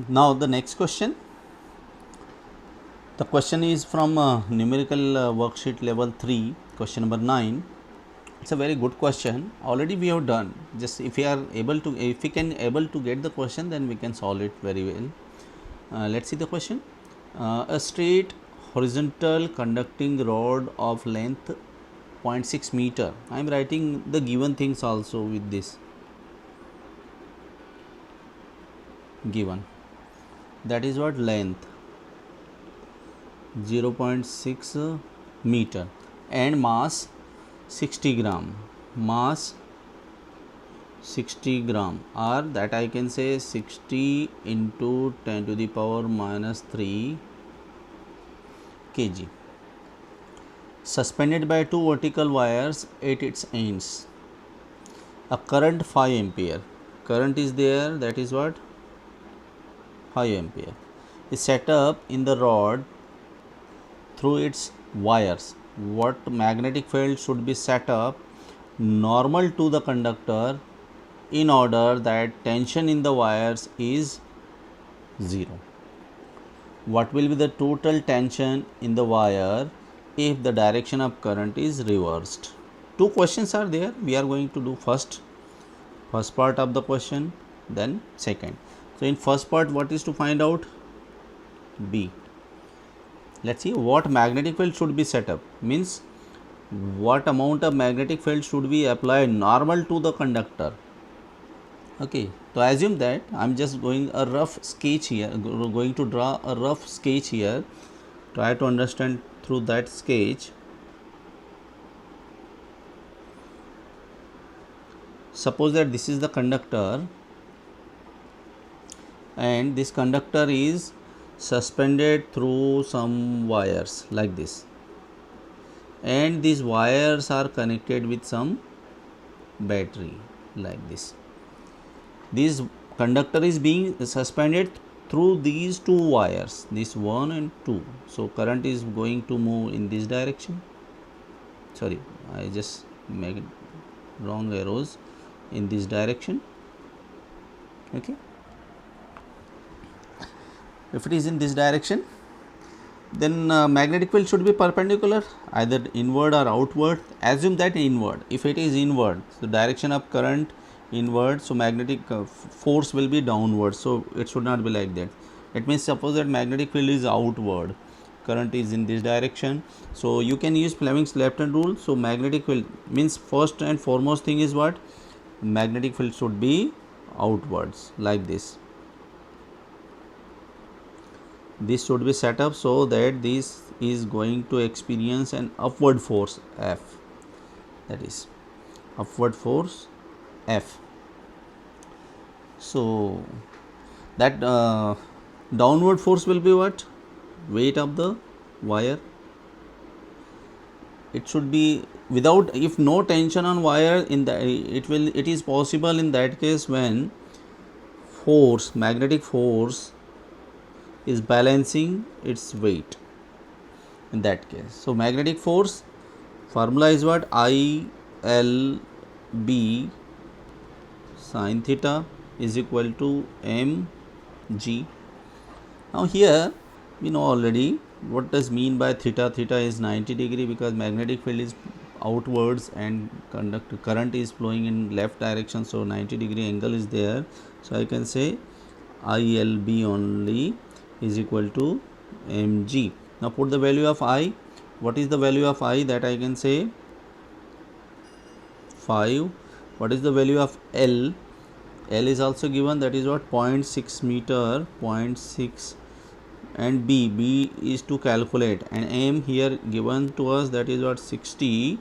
Now the next question. The question is from numerical worksheet level 3, question number 9. It's a very good question. Already we have done. Just if we can able to get the question, then we can solve it very well. Let's see the question. A straight horizontal conducting rod of length 0.6 meter. I am writing the given things also with this given. That is what length 0.6 meter and mass 60 gram. Mass 60 gram, or that I can say 60 into 10 to the power minus 3 kg. Suspended by two vertical wires at its ends. A current 5 ampere. Current is there, that is what? 5 ampere. Is set up in the rod through its wires. What magnetic field should be set up normal to the conductor in order that tension in the wires is 0? What will be the total tension in the wire if the direction of current is reversed? Two questions are there. We are going to do first part of the question, then second. So in first part, what is to find out? B. Let's see what magnetic field should be set up. Means what amount of magnetic field should be applied normal to the conductor. Okay, so assume that I'm just going a rough sketch here, going to draw a rough sketch here. Try to understand through that sketch. Suppose that this is the conductor and this conductor is suspended through some wires like this, and these wires are connected with some battery like this. This conductor is being suspended through these two wires, this 1 and 2. So current is going to move in this direction. Sorry, I just made wrong arrows. In this direction. Okay, if it is in this direction, then magnetic field should be perpendicular, either inward or outward. Assume that inward. If it is inward, the direction of current inward, so magnetic force will be downward, so it should not be like that. It means suppose that magnetic field is outward, current is in this direction, so you can use Fleming's left hand rule. So magnetic field means first and foremost thing is what? Magnetic field should be outwards like this. This should be set up so that this is going to experience an upward force F, that is upward force F. So that downward force will be what? Weight of the wire. It should be without, if no tension on wire, in the it is possible in that case when force, magnetic force is balancing its weight in that case. So magnetic force formula is what? I L B sin theta is equal to mg. Now here we know already what does mean by theta. Theta is 90 degree because magnetic field is outwards and current is flowing in left direction, so 90 degree angle is there. So I can say ILB only is equal to mg. Now put the value of I. What is the value of I? That I can say 5. What is the value of L? L is also given, that is what? 0.6 meter, 0.6, and B is to calculate, and M here given to us, that is what? 60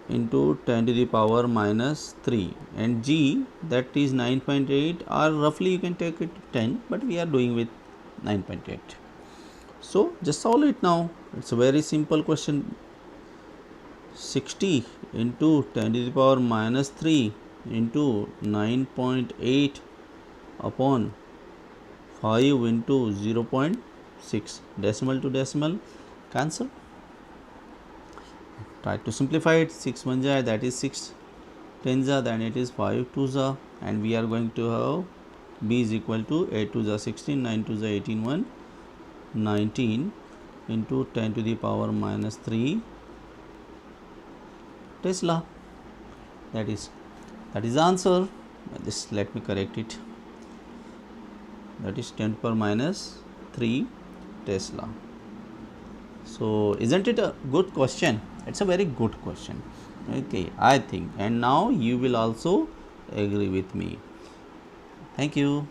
into 10 to the power minus 3, and G, that is 9.8, or roughly you can take it 10, but we are doing with 9.8. So just solve it now. It's a very simple question. 60 into 10 to the power minus 3 into 9.8 upon 5 into 0.6, decimal to decimal, cancel. Try to simplify it. 6 1 that is 6 10 then it is 5 2 and we are going to have B is equal to 8 to the 16, 9 to the 18, 1, 19 into 10 to the power minus 3 Tesla. That is the answer. Just let me correct it. That is 10 to the power minus 3 Tesla. So isn't it a good question? It's a very good question. Okay, I think, and now you will also agree with me. Thank you.